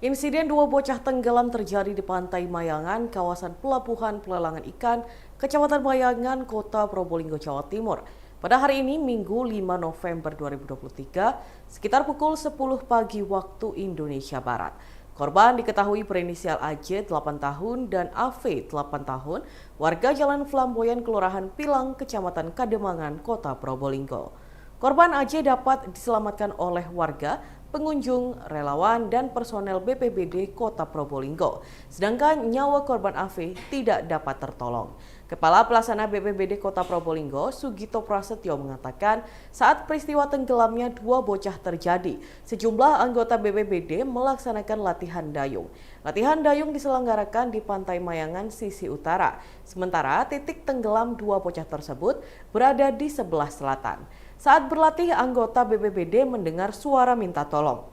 Insiden dua bocah tenggelam terjadi di Pantai Mayangan, kawasan pelabuhan pelelangan ikan, Kecamatan Mayangan, Kota Probolinggo, Jawa Timur. Pada hari ini, Minggu 5 November 2023, sekitar pukul 10 pagi waktu Indonesia Barat. Korban diketahui berinisial AJ 8 tahun dan AV 8 tahun, warga Jalan Flamboyan, Kelurahan Pilang, Kecamatan Kademangan, Kota Probolinggo. Korban AJ dapat diselamatkan oleh warga, pengunjung, relawan, dan personel BPBD Kota Probolinggo. Sedangkan nyawa korban AV tidak dapat tertolong. Kepala Pelaksana BPBD Kota Probolinggo, Sugito Prasetyo mengatakan saat peristiwa tenggelamnya dua bocah terjadi, sejumlah anggota BPBD melaksanakan latihan dayung. Latihan dayung diselenggarakan di Pantai Mayangan sisi utara, sementara titik tenggelam dua bocah tersebut berada di sebelah selatan. Saat berlatih, anggota BPBD mendengar suara minta tolong.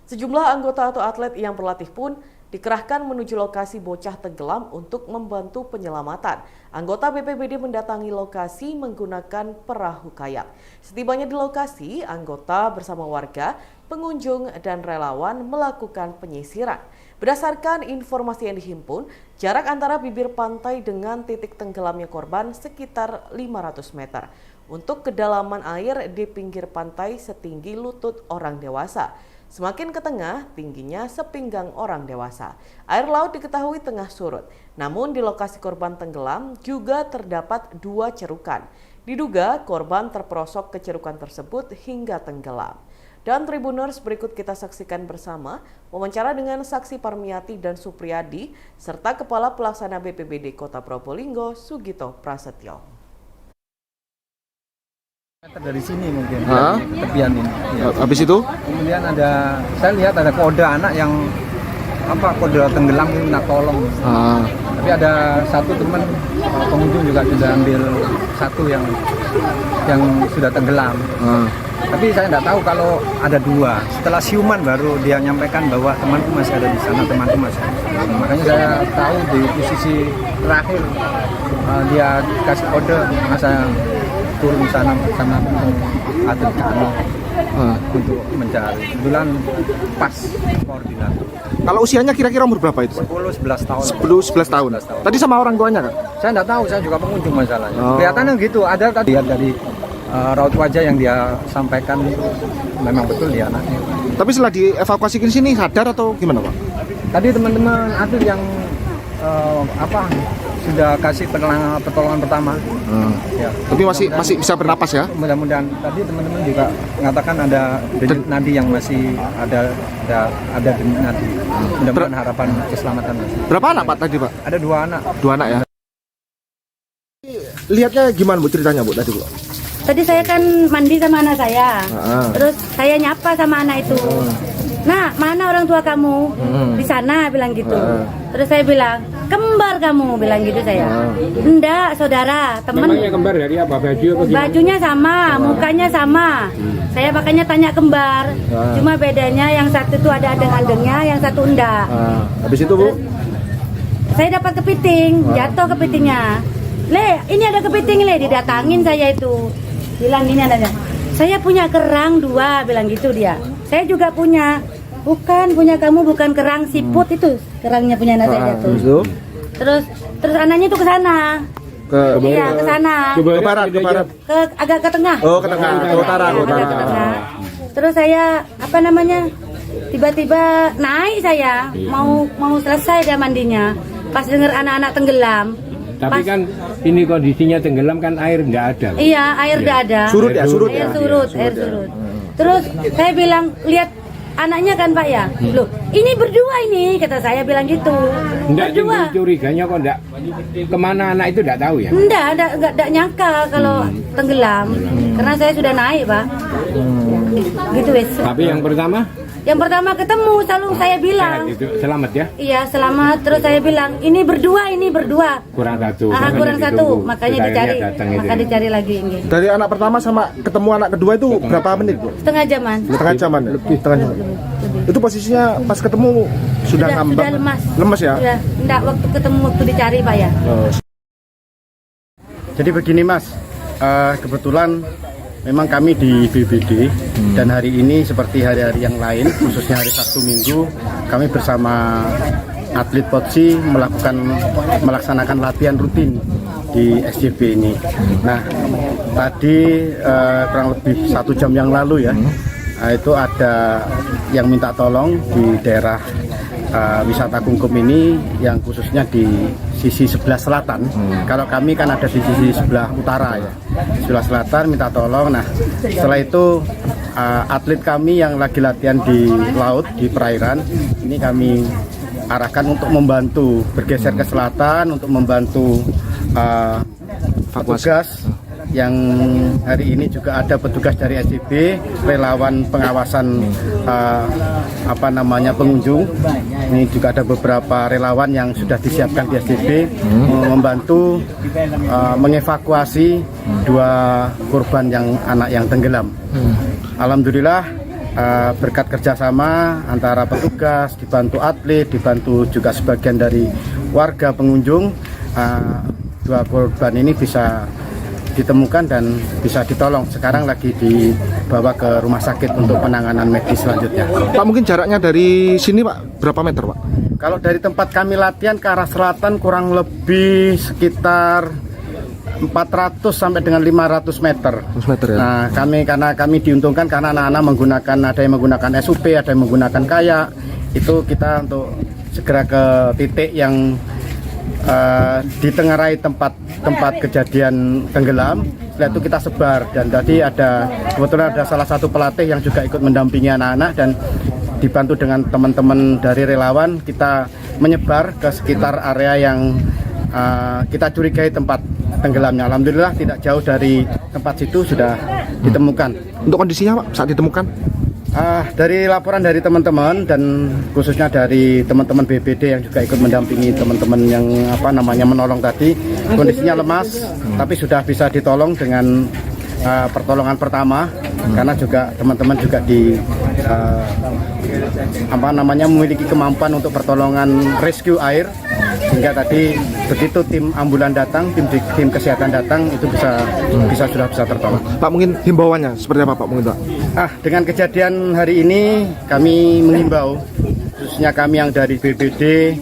Sejumlah anggota atau atlet yang berlatih pun dikerahkan menuju lokasi bocah tenggelam untuk membantu penyelamatan. Anggota BPBD mendatangi lokasi menggunakan perahu kayak. Setibanya di lokasi, anggota bersama warga, pengunjung, dan relawan melakukan penyisiran. Berdasarkan informasi yang dihimpun, jarak antara bibir pantai dengan titik tenggelamnya korban sekitar 500 meter. Untuk kedalaman air di pinggir pantai setinggi lutut orang dewasa. Semakin ke tengah, tingginya sepinggang orang dewasa. Air laut diketahui tengah surut. Namun di lokasi korban tenggelam juga terdapat dua cerukan. Diduga korban terperosok ke cerukan tersebut hingga tenggelam. Dan Tribuners, berikut kita saksikan bersama wawancara dengan Saksi Parmiati dan Supriyadi serta Kepala Pelaksana BPBD Kota Probolinggo, Sugito Prasetyo. Dari sini mungkin, dari tepian ini. Ya. Habis itu? Kemudian saya lihat ada kode anak yang kode tenggelam ini minta tolong. Tapi ada satu teman pengunjung juga sudah ambil satu yang sudah tenggelam. Tapi saya tidak tahu kalau ada dua. Setelah siuman baru dia nyampaikan bahwa temanku masih ada di sana, temanku masih ada di sana. Makanya saya tahu di posisi terakhir dia kasih kode, saya turun sana bersama atlet kano untuk mencari. Kebetulan pas koordinat. Kalau usianya kira-kira umur berapa itu? 10-11 tahun. 10-11 tahun. Tadi sama orang tuanya kan? Saya nggak tahu, saya juga pengunjung masalahnya. Kelihatannya gitu, ada tadi lihat dari raut wajah yang dia sampaikan itu memang betul dia anaknya. Tapi setelah dievakuasi ke sini sadar atau gimana, Pak? Tadi teman-teman atlet yang sudah kasih pertolongan pertama. Ya. Tapi masih bisa bernapas ya? Mudah-mudahan tadi teman-teman juga mengatakan ada denyut nadi yang masih ada denyut nadi. Mudah-mudahan harapan keselamatan masih. Berapa anak Pak tadi Pak? Ada dua anak. Dua anak ya. Lihatnya gimana Bu ceritanya Bu tadi Bu? Tadi saya kan mandi sama anak saya. Terus saya nyapa sama anak itu. Nah, mana orang tua kamu? Di sana, bilang gitu. Terus saya bilang, kembar kamu, bilang gitu saya. Enggak, saudara, temen. Memangnya kembar dari apa? Baju apa gimana? Bajunya sama, mukanya sama. Saya makanya tanya kembar. Cuma bedanya yang satu itu ada adeng-adengnya, yang satu enggak. Habis itu Bu? Terus, saya dapat kepiting, jatuh kepitingnya. Le, ini ada kepiting, Le, didatangin saya itu. Bilang gini adanya. Saya punya kerang dua, bilang gitu dia. Saya juga punya. Bukan, punya kamu bukan kerang, siput itu. Kerangnya punya anak saya jatuh. Terus anaknya itu ke sana. Iya, ke sana. Ke barat. Agak ke tengah. Oh, ke tengah, ke utara. Agak ke tengah. Terus saya tiba-tiba naik saya. Mau selesai dia mandinya. Pas dengar anak-anak tenggelam. Tapi kan ini kondisinya tenggelam kan air nggak ada. Iya, air nggak ada. Surut ya, surut. Air surut. Terus saya bilang, lihat anaknya kan Pak ya. Loh, ini berdua ini, kata saya bilang gitu. Berdua. Curiganya kok enggak kemana anak itu enggak tahu ya? Enggak nyangka kalau tenggelam. Karena saya sudah naik Pak. Gitu wes. Tapi yang pertama? Yang pertama ketemu, selalu saya bilang. Itu selamat ya? Iya, selamat. Terus saya bilang, ini berdua. Kurang satu. Kurang satu, makanya dicari. Maka dicari lagi ini. Dari anak pertama sama ketemu anak kedua itu berapa menit Bu? Setengah jaman. Setengah jaman ya? Setengah jam. Itu posisinya pas ketemu sudah ngambang? Sudah lemas. Lemas ya? Sudah, enggak waktu dicari Pak ya. Jadi begini Mas, kebetulan memang kami di BBD dan hari ini seperti hari-hari yang lain, khususnya hari Sabtu Minggu, kami bersama atlet POTSI melaksanakan latihan rutin di SJB ini. Nah, tadi kurang lebih 1 jam yang lalu ya, itu ada yang minta tolong di daerah wisata Kungkum ini, yang khususnya di sisi sebelah selatan. Kalau kami kan ada di sisi sebelah utara ya, sebelah selatan minta tolong. Nah, setelah itu atlet kami yang lagi latihan di laut, di perairan, ini kami arahkan untuk membantu bergeser ke selatan untuk membantu petugas. Yang hari ini juga ada petugas dari SJB, relawan pengawasan pengunjung. Ini juga ada beberapa relawan yang sudah disiapkan di SJB membantu mengevakuasi 2 korban anak yang tenggelam. Alhamdulillah berkat kerjasama antara petugas, dibantu atlet, dibantu juga sebagian dari warga pengunjung, 2 korban ini bisa ditemukan dan bisa ditolong. Sekarang lagi dibawa ke rumah sakit untuk penanganan medis selanjutnya. Pak, mungkin jaraknya dari sini Pak berapa meter Pak? Kalau dari tempat kami latihan ke arah selatan kurang lebih sekitar 400 sampai dengan 500 meter. 100 meter ya? Nah, karena kami diuntungkan karena anak-anak ada yang menggunakan SUP, ada yang menggunakan kayak. Itu kita untuk segera ke titik yang ditengarai tempat kejadian tenggelam. Setelah itu kita sebar, dan tadi kebetulan ada salah satu pelatih yang juga ikut mendampingi anak-anak, dan dibantu dengan teman-teman dari relawan kita menyebar ke sekitar area yang kita curigai tempat tenggelamnya. Alhamdulillah tidak jauh dari tempat situ sudah ditemukan. Untuk kondisinya Pak saat ditemukan? Dari laporan dari teman-teman dan khususnya dari teman-teman BBD yang juga ikut mendampingi teman-teman yang menolong tadi, kondisinya lemas, tapi sudah bisa ditolong dengan pertolongan pertama, karena juga teman-teman juga memiliki kemampuan untuk pertolongan rescue air, sehingga tadi begitu tim ambulan datang, tim kesehatan datang, itu sudah bisa tertolong. Pak, mungkin himbauannya seperti apa Pak mungkin Pak? Dengan kejadian hari ini kami mengimbau, khususnya kami yang dari BBD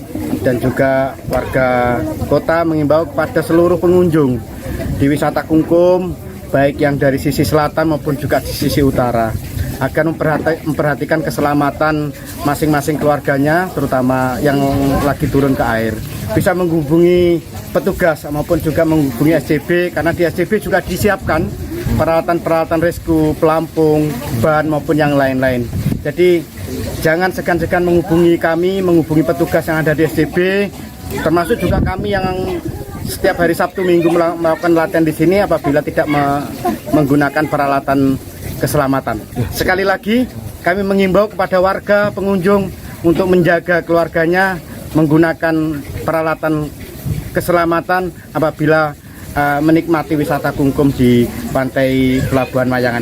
dan juga warga kota, mengimbau kepada seluruh pengunjung di wisata Kungkum, baik yang dari sisi selatan maupun juga di sisi utara, agar memperhatikan keselamatan masing-masing keluarganya, terutama yang lagi turun ke air. Bisa menghubungi petugas maupun juga menghubungi SJB, karena di SJB juga disiapkan peralatan-peralatan rescue, pelampung, ban maupun yang lain-lain. Jadi jangan segan-segan menghubungi kami, menghubungi petugas yang ada di SJB, termasuk juga kami yang setiap hari Sabtu Minggu melakukan latihan di sini apabila tidak menggunakan peralatan keselamatan. Sekali lagi kami mengimbau kepada warga pengunjung untuk menjaga keluarganya menggunakan peralatan keselamatan apabila menikmati wisata Kungkum di pantai Pelabuhan Mayangan.